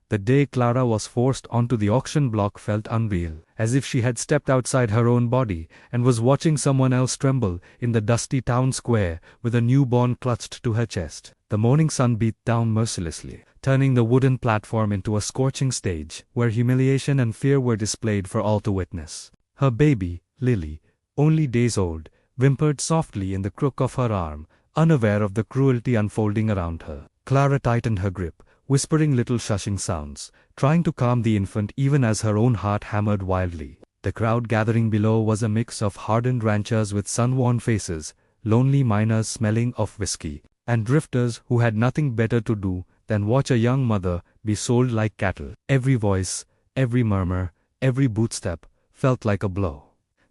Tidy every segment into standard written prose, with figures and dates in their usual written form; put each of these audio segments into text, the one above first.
The day Clara was forced onto the auction block felt unreal, as if she had stepped outside her own body and was watching someone else tremble in the dusty town square with a newborn clutched to her chest. The morning sun beat down mercilessly, turning the wooden platform into a scorching stage where humiliation and fear were displayed for all to witness. Her baby, Lily, only days old, whimpered softly in the crook of her arm, unaware of the cruelty unfolding around her. Clara tightened her grip, whispering little shushing sounds, trying to calm the infant even as her own heart hammered wildly. The crowd gathering below was a mix of hardened ranchers with sun-worn faces, lonely miners smelling of whiskey, and drifters who had nothing better to do than watch a young mother be sold like cattle. Every voice, every murmur, every bootstep felt like a blow.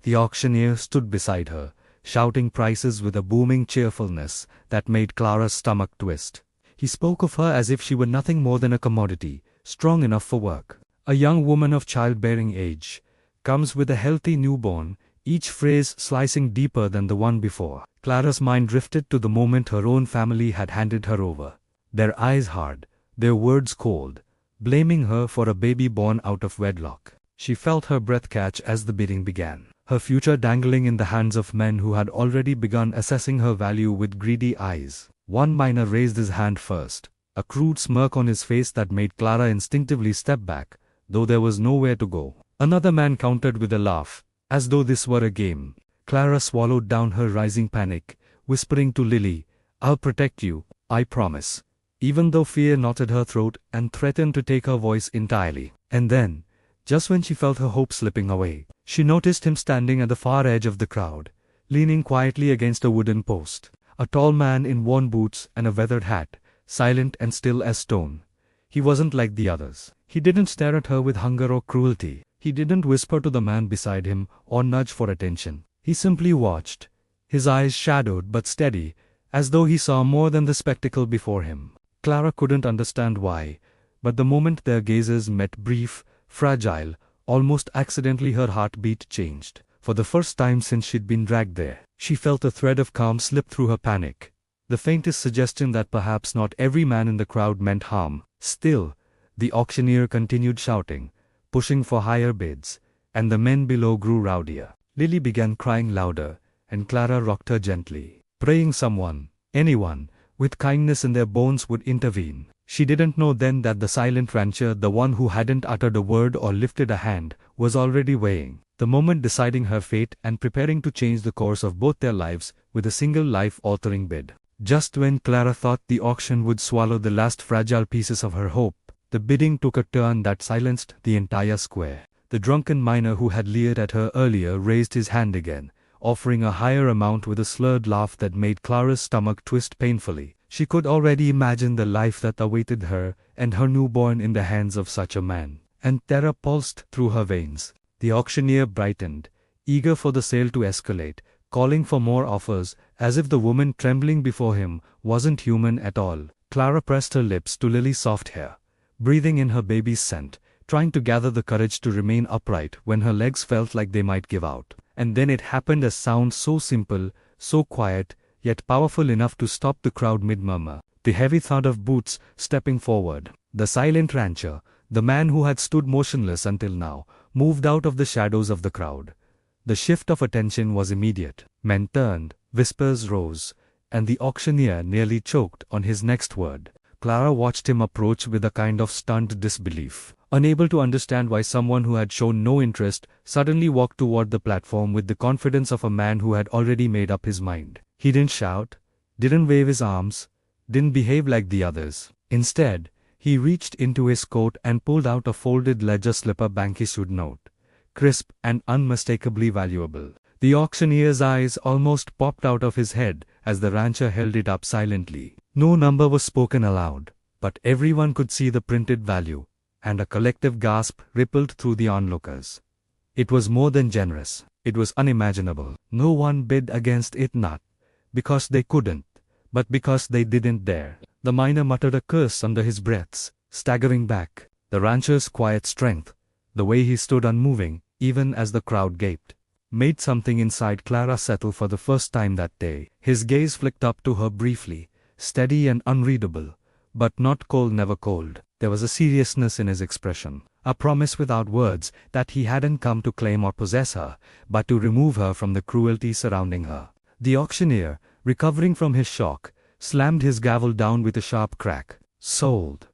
The auctioneer stood beside her, shouting prices with a booming cheerfulness that made Clara's stomach twist. He spoke of her as if she were nothing more than a commodity, strong enough for work. A young woman of childbearing age comes with a healthy newborn, each phrase slicing deeper than the one before. Clara's mind drifted to the moment her own family had handed her over. Their eyes hard, their words cold, blaming her for a baby born out of wedlock. She felt her breath catch as the bidding began, her future dangling in the hands of men who had already begun assessing her value with greedy eyes. One miner raised his hand first, a crude smirk on his face that made Clara instinctively step back, though there was nowhere to go. Another man countered with a laugh, as though this were a game. Clara swallowed down her rising panic, whispering to Lily, "I'll protect you, I promise," even though fear knotted her throat and threatened to take her voice entirely. And then, just when she felt her hope slipping away, she noticed him standing at the far edge of the crowd, leaning quietly against a wooden post. A tall man in worn boots and a weathered hat, silent and still as stone. He wasn't like the others. He didn't stare at her with hunger or cruelty. He didn't whisper to the man beside him or nudge for attention. He simply watched, his eyes shadowed but steady, as though he saw more than the spectacle before him. Clara couldn't understand why, but the moment their gazes met, brief, fragile, almost accidentally, her heartbeat changed. For the first time since she'd been dragged there, she felt a thread of calm slip through her panic, the faintest suggestion that perhaps not every man in the crowd meant harm. Still, the auctioneer continued shouting, pushing for higher bids, and the men below grew rowdier. Lily began crying louder, and Clara rocked her gently, praying someone, anyone, with kindness in their bones would intervene. She didn't know then that the silent rancher, the one who hadn't uttered a word or lifted a hand, was already weighing the moment, deciding her fate and preparing to change the course of both their lives with a single life-altering bid. Just when Clara thought the auction would swallow the last fragile pieces of her hope, the bidding took a turn that silenced the entire square. The drunken miner who had leered at her earlier raised his hand again, offering a higher amount with a slurred laugh that made Clara's stomach twist painfully. She could already imagine the life that awaited her and her newborn in the hands of such a man, and terror pulsed through her veins. The auctioneer brightened, eager for the sale to escalate, calling for more offers, as if the woman trembling before him wasn't human at all. Clara pressed her lips to Lily's soft hair, breathing in her baby's scent, trying to gather the courage to remain upright when her legs felt like they might give out. And then it happened, a sound so simple, so quiet, yet powerful enough to stop the crowd mid-murmur. The heavy thud of boots stepping forward. The silent rancher, the man who had stood motionless until now, moved out of the shadows of the crowd. The shift of attention was immediate. Men turned, whispers rose, and the auctioneer nearly choked on his next word. Clara watched him approach with a kind of stunned disbelief, unable to understand why someone who had shown no interest suddenly walked toward the platform with the confidence of a man who had already made up his mind. He didn't shout, didn't wave his arms, didn't behave like the others. Instead, he reached into his coat and pulled out a folded ledger slipper bank-issued note, crisp and unmistakably valuable. The auctioneer's eyes almost popped out of his head as the rancher held it up silently. No number was spoken aloud, but everyone could see the printed value, and a collective gasp rippled through the onlookers. It was more than generous. It was unimaginable. No one bid against it, not because they couldn't, but because they didn't dare. The miner muttered a curse under his breaths, staggering back. The rancher's quiet strength, the way he stood unmoving, even as the crowd gaped, made something inside Clara settle for the first time that day. His gaze flicked up to her briefly, steady and unreadable, but not cold, never cold. There was a seriousness in his expression, a promise without words that he hadn't come to claim or possess her, but to remove her from the cruelty surrounding her. The auctioneer, recovering from his shock, slammed his gavel down with a sharp crack. "Sold,"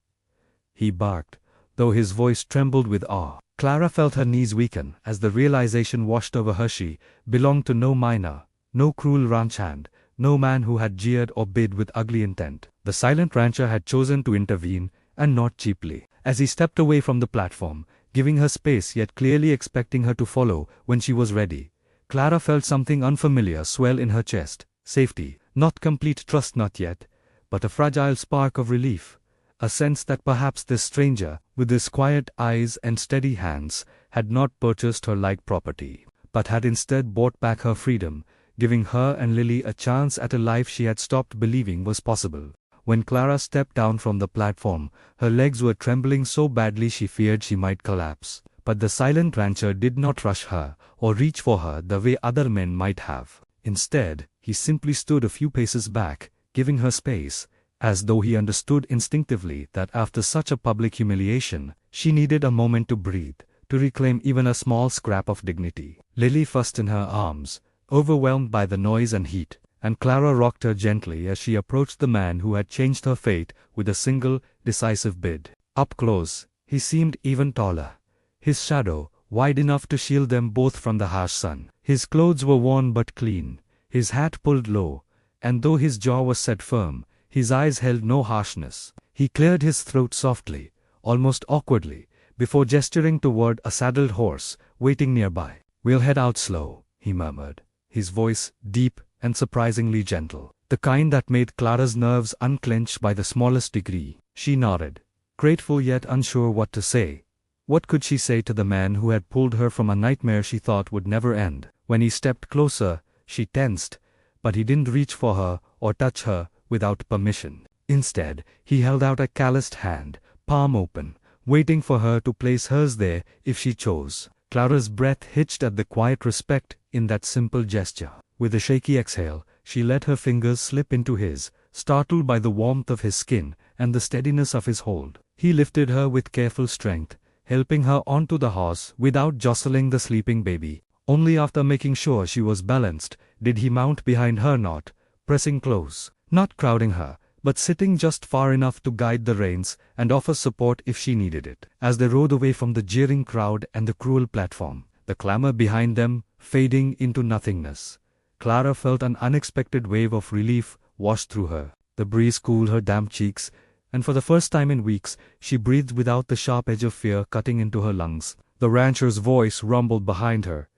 he barked, though his voice trembled with awe. Clara felt her knees weaken as the realization washed over her. She belonged to no miner, no cruel ranch hand, no man who had jeered or bid with ugly intent. The silent rancher had chosen to intervene, and not cheaply. As he stepped away from the platform, giving her space yet clearly expecting her to follow when she was ready, Clara felt something unfamiliar swell in her chest. Safety, not complete trust not yet, but a fragile spark of relief. A sense that perhaps this stranger, with his quiet eyes and steady hands, had not purchased her like property, but had instead bought back her freedom, giving her and Lily a chance at a life she had stopped believing was possible. When Clara stepped down from the platform, her legs were trembling so badly she feared she might collapse. But the silent rancher did not rush her, or reach for her the way other men might have. Instead, he simply stood a few paces back, giving her space, as though he understood instinctively that after such a public humiliation, she needed a moment to breathe, to reclaim even a small scrap of dignity. Lily fussed in her arms, overwhelmed by the noise and heat, and Clara rocked her gently as she approached the man who had changed her fate with a single, decisive bid. Up close, he seemed even taller, his shadow wide enough to shield them both from the harsh sun. His clothes were worn but clean, his hat pulled low, and though his jaw was set firm, his eyes held no harshness. He cleared his throat softly, almost awkwardly, before gesturing toward a saddled horse waiting nearby. "We'll head out slow," he murmured, his voice deep and surprisingly gentle, the kind that made Clara's nerves unclench by the smallest degree. She nodded, grateful yet unsure what to say. What could she say to the man who had pulled her from a nightmare she thought would never end? When he stepped closer, she tensed, but he didn't reach for her or touch her without permission. Instead, he held out a calloused hand, palm open, waiting for her to place hers there if she chose. Clara's breath hitched at the quiet respect in that simple gesture. With a shaky exhale, she let her fingers slip into his, startled by the warmth of his skin and the steadiness of his hold. He lifted her with careful strength, helping her onto the horse without jostling the sleeping baby. Only after making sure she was balanced did he mount behind her, not pressing close, not crowding her, but sitting just far enough to guide the reins and offer support if she needed it. As they rode away from the jeering crowd and the cruel platform, the clamor behind them fading into nothingness, Clara felt an unexpected wave of relief wash through her. The breeze cooled her damp cheeks, and for the first time in weeks, she breathed without the sharp edge of fear cutting into her lungs. The rancher's voice rumbled behind her,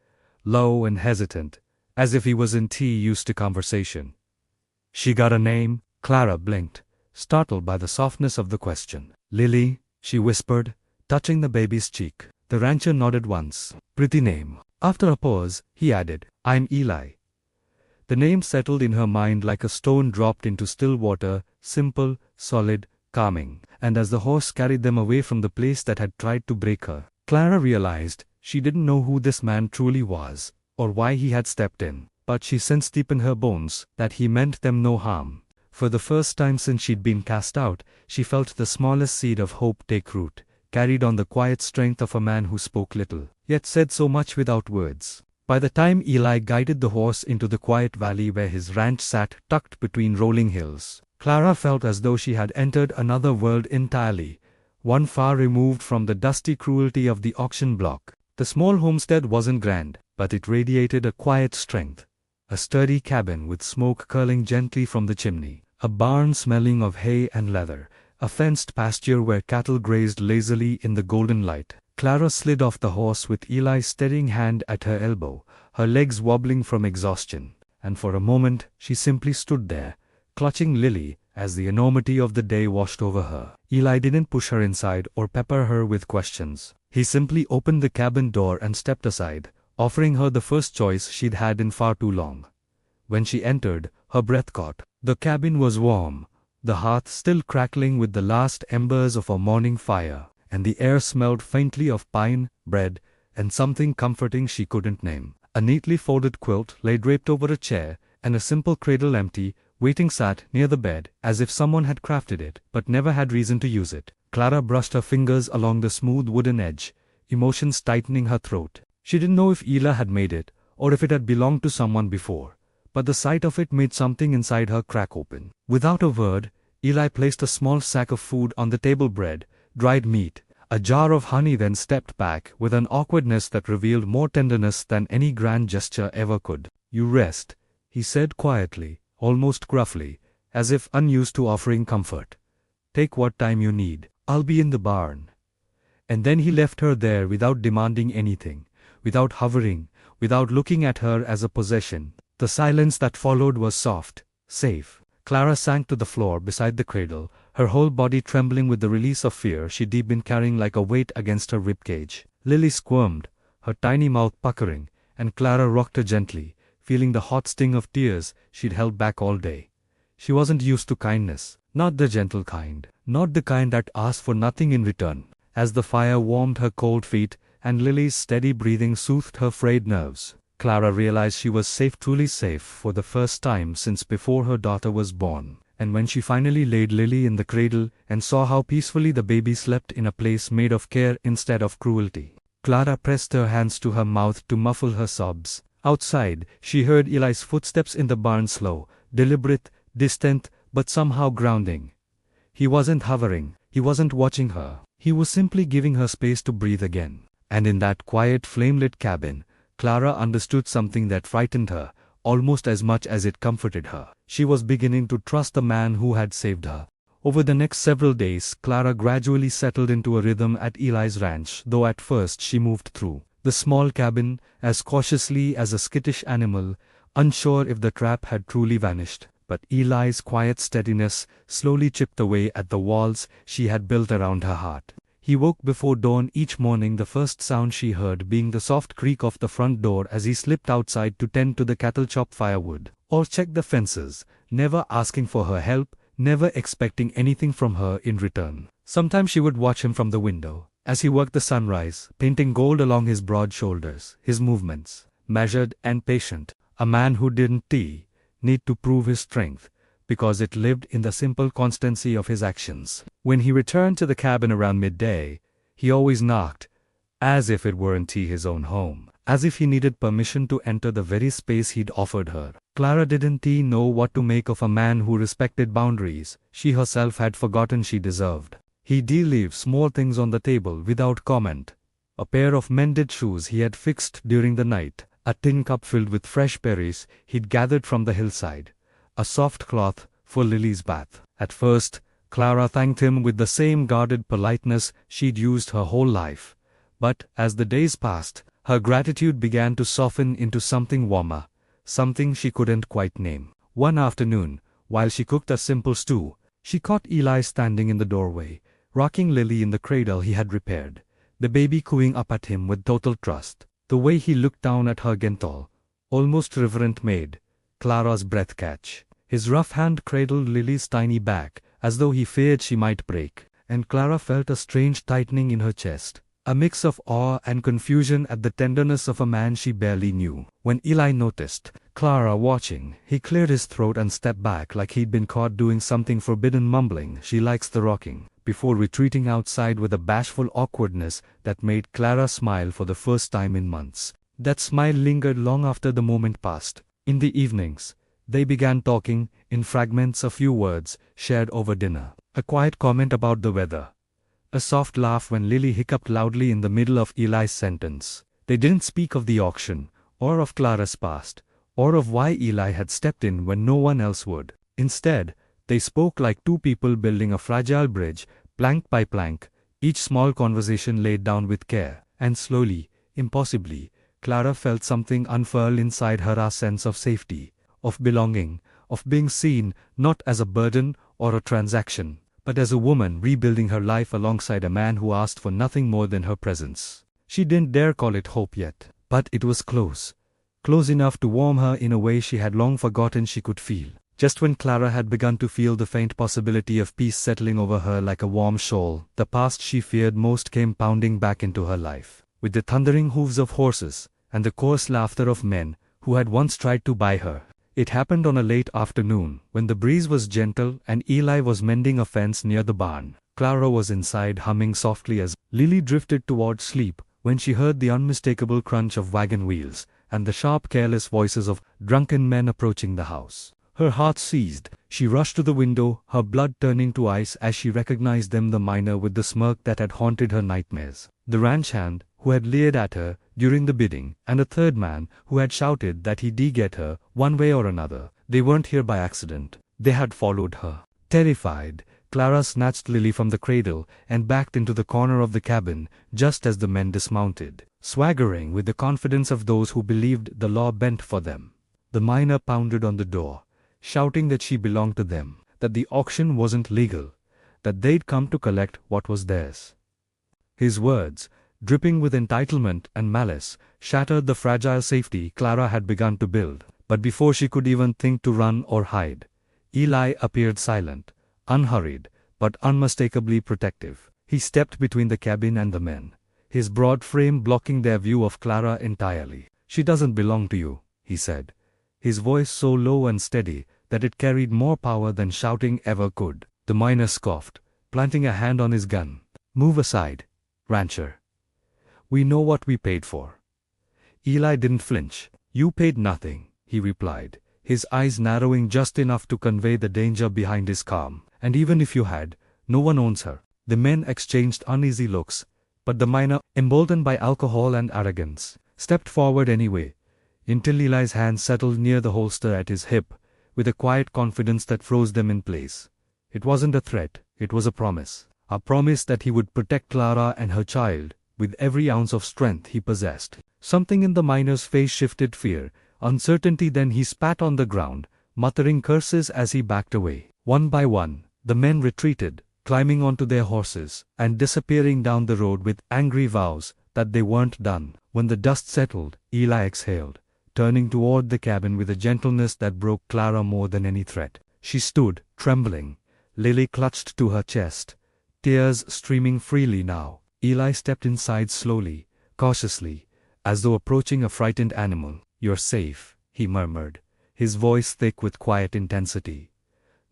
low and hesitant, as if he was in tea used to conversation. "She got a name?" Clara blinked, startled by the softness of the question. "Lily," she whispered, touching the baby's cheek. The rancher nodded once. "Pretty name." After a pause, he added, "I'm Eli." The name settled in her mind like a stone dropped into still water, simple, solid, calming. And as the horse carried them away from the place that had tried to break her, Clara realized she didn't know who this man truly was, or why he had stepped in, but she sensed deep in her bones that he meant them no harm. For the first time since she'd been cast out, she felt the smallest seed of hope take root, carried on the quiet strength of a man who spoke little, yet said so much without words. By the time Eli guided the horse into the quiet valley where his ranch sat tucked between rolling hills, Clara felt as though she had entered another world entirely, one far removed from the dusty cruelty of the auction block. The small homestead wasn't grand, but it radiated a quiet strength. A sturdy cabin with smoke curling gently from the chimney, a barn smelling of hay and leather, a fenced pasture where cattle grazed lazily in the golden light. Clara slid off the horse with Eli's steadying hand at her elbow, her legs wobbling from exhaustion, and for a moment she simply stood there, clutching Lily as the enormity of the day washed over her. Eli didn't push her inside or pepper her with questions. He simply opened the cabin door and stepped aside, offering her the first choice she'd had in far too long. When she entered, her breath caught. The cabin was warm, the hearth still crackling with the last embers of a morning fire, and the air smelled faintly of pine, bread, and something comforting she couldn't name. A neatly folded quilt lay draped over a chair, and a simple cradle empty, waiting sat near the bed, as if someone had crafted it, but never had reason to use it. Clara brushed her fingers along the smooth wooden edge, emotions tightening her throat. She didn't know if Eli had made it, or if it had belonged to someone before, but the sight of it made something inside her crack open. Without a word, Eli placed a small sack of food on the table: bread, dried meat, a jar of honey, then stepped back with an awkwardness that revealed more tenderness than any grand gesture ever could. "You rest," he said quietly, almost gruffly, as if unused to offering comfort. "Take what time you need. I'll be in the barn." And then he left her there without demanding anything, without hovering, without looking at her as a possession. The silence that followed was soft, safe. Clara sank to the floor beside the cradle, her whole body trembling with the release of fear she'd been carrying like a weight against her ribcage. Lily squirmed, her tiny mouth puckering, and Clara rocked her gently, feeling the hot sting of tears she'd held back all day. She wasn't used to kindness, not the gentle kind, not the kind that asked for nothing in return. As the fire warmed her cold feet and Lily's steady breathing soothed her frayed nerves, Clara realized she was safe, truly safe, for the first time since before her daughter was born. And when she finally laid Lily in the cradle and saw how peacefully the baby slept in a place made of care instead of cruelty, Clara pressed her hands to her mouth to muffle her sobs. Outside, she heard Eli's footsteps in the barn, slow, deliberate, distant, but somehow grounding. He wasn't hovering, he wasn't watching her, he was simply giving her space to breathe again. And in that quiet, flame-lit cabin, Clara understood something that frightened her, almost as much as it comforted her. She was beginning to trust the man who had saved her. Over the next several days, Clara gradually settled into a rhythm at Eli's ranch, though at first she moved through the small cabin as cautiously as a skittish animal, unsure if the trap had truly vanished. But Eli's quiet steadiness slowly chipped away at the walls she had built around her heart. He woke before dawn each morning, the first sound she heard being the soft creak of the front door as he slipped outside to tend to the cattle, chop firewood, or check the fences, never asking for her help, never expecting anything from her in return. Sometimes she would watch him from the window, as he worked the sunrise, painting gold along his broad shoulders, his movements, measured and patient, a man who didn't need to prove his strength, because it lived in the simple constancy of his actions. When he returned to the cabin around midday, he always knocked, as if it weren't his own home, as if he needed permission to enter the very space he'd offered her. Clara didn't know what to make of a man who respected boundaries she herself had forgotten she deserved. He'd leave small things on the table without comment: a pair of mended shoes he had fixed during the night, a tin cup filled with fresh berries he'd gathered from the hillside, a soft cloth for Lily's bath. At first, Clara thanked him with the same guarded politeness she'd used her whole life. But as the days passed, her gratitude began to soften into something warmer, something she couldn't quite name. One afternoon, while she cooked a simple stew, she caught Eli standing in the doorway, rocking Lily in the cradle he had repaired, the baby cooing up at him with total trust. The way he looked down at her gentle, almost reverent made Clara's breath catch. His rough hand cradled Lily's tiny back, as though he feared she might break, and Clara felt a strange tightening in her chest, a mix of awe and confusion at the tenderness of a man she barely knew. When Eli noticed Clara watching, he cleared his throat and stepped back like he'd been caught doing something forbidden, mumbling, "She likes the rocking," before retreating outside with a bashful awkwardness that made Clara smile for the first time in months. That smile lingered long after the moment passed. In the evenings, they began talking, in fragments, a few words shared over dinner, a quiet comment about the weather, a soft laugh when Lily hiccuped loudly in the middle of Eli's sentence. They didn't speak of the auction, or of Clara's past, or of why Eli had stepped in when no one else would. Instead, they spoke like two people building a fragile bridge, plank by plank, each small conversation laid down with care. And slowly, impossibly, Clara felt something unfurl inside her, a sense of safety, of belonging, of being seen, not as a burden or a transaction, but as a woman rebuilding her life alongside a man who asked for nothing more than her presence. She didn't dare call it hope yet, but it was close enough to warm her in a way she had long forgotten she could feel. Just when Clara had begun to feel the faint possibility of peace settling over her like a warm shawl, the past she feared most came pounding back into her life, with the thundering hooves of horses and the coarse laughter of men who had once tried to buy her. It happened on a late afternoon, when the breeze was gentle and Eli was mending a fence near the barn. Clara was inside humming softly as Lily drifted towards sleep when she heard the unmistakable crunch of wagon wheels and the sharp careless voices of drunken men approaching the house. Her heart seized. She rushed to the window, her blood turning to ice as she recognized them, the miner with the smirk that had haunted her nightmares, the ranch hand who had leered at her during the bidding, and a third man who had shouted that he'd get her one way or another. They weren't here by accident. They had followed her. Terrified, Clara snatched Lily from the cradle and backed into the corner of the cabin just as the men dismounted, swaggering with the confidence of those who believed the law bent for them. The miner pounded on the door, shouting that she belonged to them, that the auction wasn't legal, that they'd come to collect what was theirs. His words, dripping with entitlement and malice, shattered the fragile safety Clara had begun to build. But before she could even think to run or hide, Eli appeared silent, unhurried, but unmistakably protective. He stepped between the cabin and the men, his broad frame blocking their view of Clara entirely. "She doesn't belong to you," he said, his voice so low and steady that it carried more power than shouting ever could. The miner scoffed, planting a hand on his gun. "Move aside, rancher. We know what we paid for." Eli didn't flinch. "You paid nothing," he replied, his eyes narrowing just enough to convey the danger behind his calm. "And even if you had, no one owns her." The men exchanged uneasy looks, but the miner, emboldened by alcohol and arrogance, stepped forward anyway, until Eli's hand settled near the holster at his hip, with a quiet confidence that froze them in place. It wasn't a threat, it was a promise that he would protect Clara and her child with every ounce of strength he possessed. Something in the miner's face shifted fear, uncertainty, then he spat on the ground, muttering curses as he backed away. One by one, the men retreated, climbing onto their horses, and disappearing down the road with angry vows that they weren't done. When the dust settled, Eli exhaled, turning toward the cabin with a gentleness that broke Clara more than any threat. She stood, trembling, Lily clutched to her chest, tears streaming freely now. Eli stepped inside slowly, cautiously, as though approaching a frightened animal. "You're safe," he murmured, his voice thick with quiet intensity.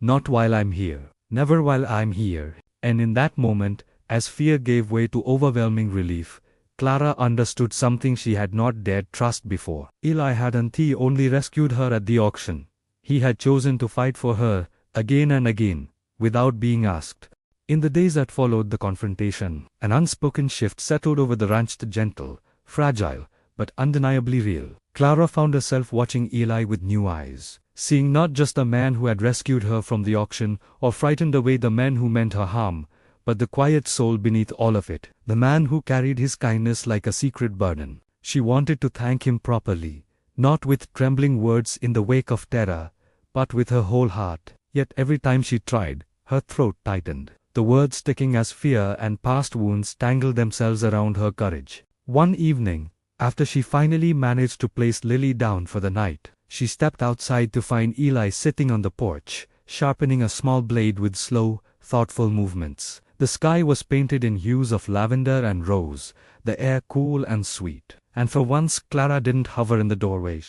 "Not while I'm here. Never while I'm here." And in that moment, as fear gave way to overwhelming relief, Clara understood something she had not dared trust before. Eli hadn't only rescued her at the auction. He had chosen to fight for her, again and again, without being asked. In the days that followed the confrontation, an unspoken shift settled over the ranch, gentle, fragile, but undeniably real. Clara found herself watching Eli with new eyes, seeing not just the man who had rescued her from the auction or frightened away the men who meant her harm, but the quiet soul beneath all of it, the man who carried his kindness like a secret burden. She wanted to thank him properly, not with trembling words in the wake of terror, but with her whole heart. Yet every time she tried, her throat tightened, the words sticking as fear and past wounds tangled themselves around her courage. One evening, after she finally managed to place Lily down for the night, she stepped outside to find Eli sitting on the porch, sharpening a small blade with slow, thoughtful movements. The sky was painted in hues of lavender and rose, the air cool and sweet. And for once Clara didn't hover in the doorway.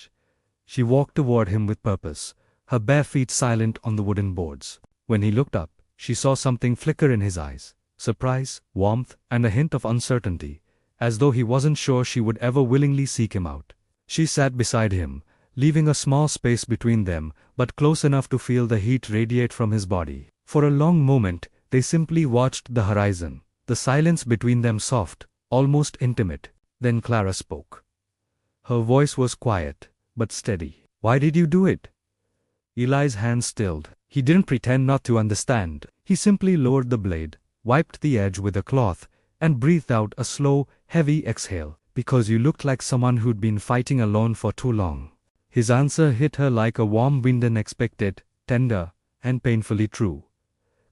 She walked toward him with purpose, her bare feet silent on the wooden boards. When he looked up, she saw something flicker in his eyes, surprise, warmth, and a hint of uncertainty, as though he wasn't sure she would ever willingly seek him out. She sat beside him, leaving a small space between them, but close enough to feel the heat radiate from his body. For a long moment, they simply watched the horizon, the silence between them soft, almost intimate. Then Clara spoke. Her voice was quiet, but steady. "Why did you do it?" Eli's hand stilled. He didn't pretend not to understand. He simply lowered the blade, wiped the edge with a cloth, and breathed out a slow, heavy exhale. "Because you looked like someone who'd been fighting alone for too long." His answer hit her like a warm wind, unexpected, tender, and painfully true.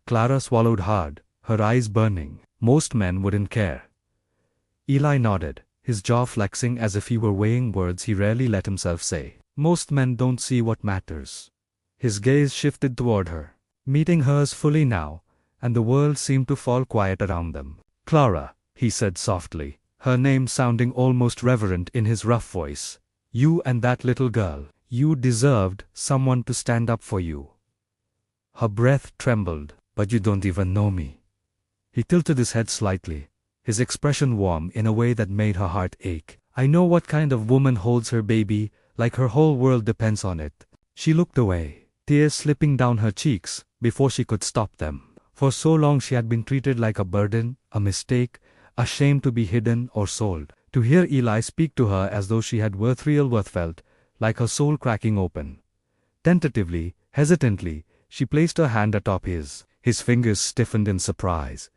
Clara swallowed hard, her eyes burning. Most men wouldn't care. Eli nodded, his jaw flexing as if he were weighing words he rarely let himself say. "Most men don't see what matters." His gaze shifted toward her, meeting hers fully now, and the world seemed to fall quiet around them. "Clara," he said softly, her name sounding almost reverent in his rough voice. "You and that little girl, you deserved someone to stand up for you." Her breath trembled. "But you don't even know me." He tilted his head slightly, his expression warm in a way that made her heart ache. "I know what kind of woman holds her baby, like her whole world depends on it." She looked away, tears slipping down her cheeks, before she could stop them. For so long she had been treated like a burden, a mistake, a shame to be hidden or sold. To hear Eli speak to her as though she had worth felt, like her soul cracking open. Tentatively, hesitantly, she placed her hand atop his. His fingers stiffened in surprise,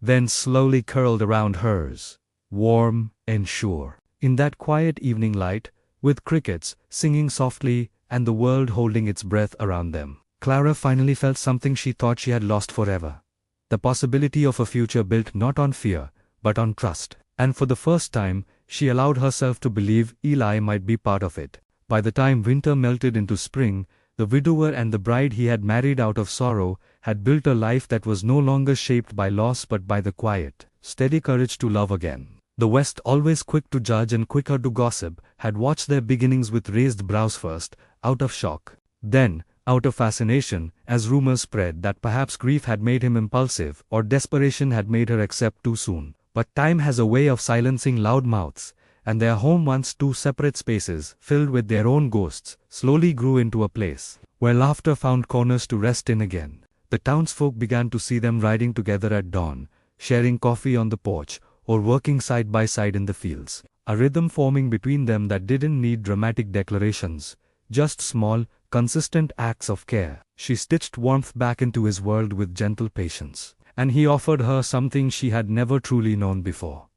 then slowly curled around hers, warm and sure. In that quiet evening light, with crickets singing softly and the world holding its breath around them, Clara finally felt something she thought she had lost forever. The possibility of a future built not on fear, but on trust. And for the first time, she allowed herself to believe Eli might be part of it. By the time winter melted into spring, the widower and the bride he had married out of sorrow had built a life that was no longer shaped by loss but by the quiet, steady courage to love again. The West, always quick to judge and quicker to gossip, had watched their beginnings with raised brows first, out of shock. Then, out of fascination, as rumors spread that perhaps grief had made him impulsive or desperation had made her accept too soon. But time has a way of silencing loud mouths, and their home, once two separate spaces filled with their own ghosts, slowly grew into a place where laughter found corners to rest in again. The townsfolk began to see them riding together at dawn, sharing coffee on the porch, or working side by side in the fields. A rhythm forming between them that didn't need dramatic declarations, just small, consistent acts of care. She stitched warmth back into his world with gentle patience, and he offered her something she had never truly known before.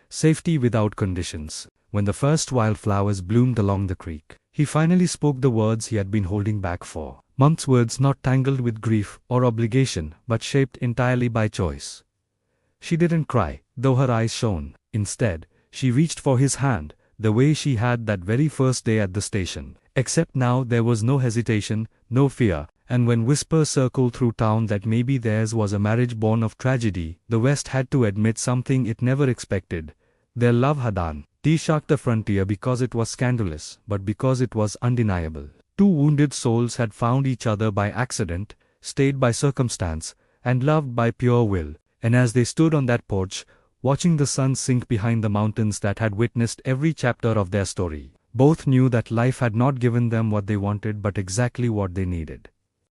Safety without conditions. When the first wildflowers bloomed along the creek, he finally spoke the words he had been holding back for months, words not tangled with grief or obligation, but shaped entirely by choice. She didn't cry, though her eyes shone. Instead, she reached for his hand, the way she had that very first day at the station. Except now there was no hesitation, no fear, and when whispers circled through town that maybe theirs was a marriage born of tragedy, the West had to admit something it never expected. Their love hadn't shocked the frontier because it was scandalous, but because it was undeniable. Two wounded souls had found each other by accident, stayed by circumstance, and loved by pure will. And as they stood on that porch, watching the sun sink behind the mountains that had witnessed every chapter of their story, both knew that life had not given them what they wanted but exactly what they needed.